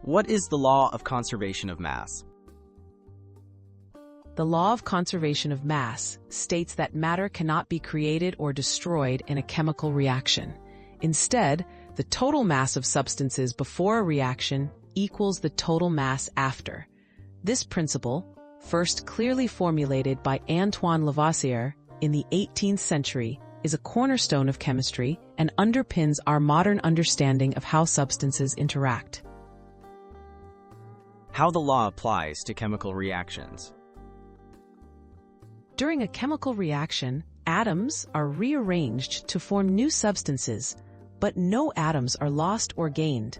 What is the law of conservation of mass? The law of conservation of mass states that matter cannot be created or destroyed in a chemical reaction. Instead, the total mass of substances before a reaction equals the total mass after. This principle, first clearly formulated by Antoine Lavoisier in the 18th century, is a cornerstone of chemistry and underpins our modern understanding of how substances interact. How the law applies to chemical reactions. During a chemical reaction, atoms are rearranged to form new substances, but no atoms are lost or gained.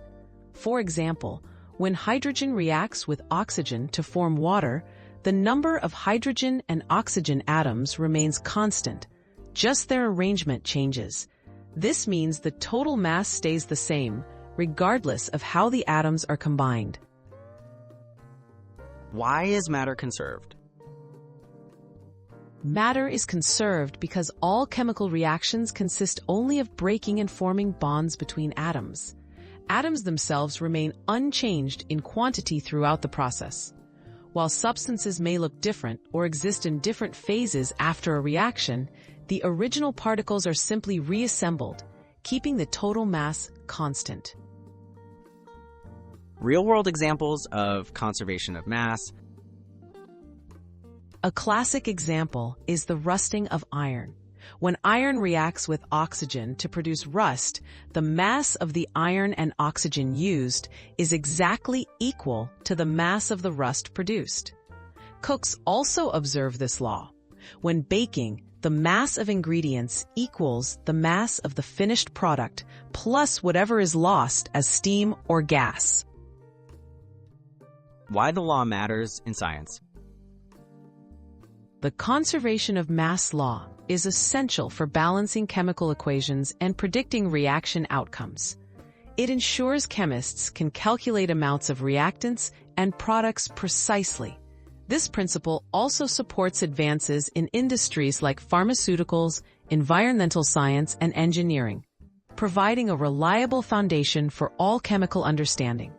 For example, when hydrogen reacts with oxygen to form water, the number of hydrogen and oxygen atoms remains constant, just their arrangement changes. This means the total mass stays the same, regardless of how the atoms are combined. Why is matter conserved? Matter is conserved because all chemical reactions consist only of breaking and forming bonds between atoms. Atoms themselves remain unchanged in quantity throughout the process. While substances may look different or exist in different phases after a reaction, the original particles are simply reassembled, keeping the total mass constant. Real-world examples of conservation of mass. A classic example is the rusting of iron. When iron reacts with oxygen to produce rust, the mass of the iron and oxygen used is exactly equal to the mass of the rust produced. Cooks also observe this law. When baking, the mass of ingredients equals the mass of the finished product plus whatever is lost as steam or gas. Why the law matters in science. The conservation of mass law is essential for balancing chemical equations and predicting reaction outcomes. It ensures chemists can calculate amounts of reactants and products precisely. This principle also supports advances in industries like pharmaceuticals, environmental science, and engineering, providing a reliable foundation for all chemical understanding.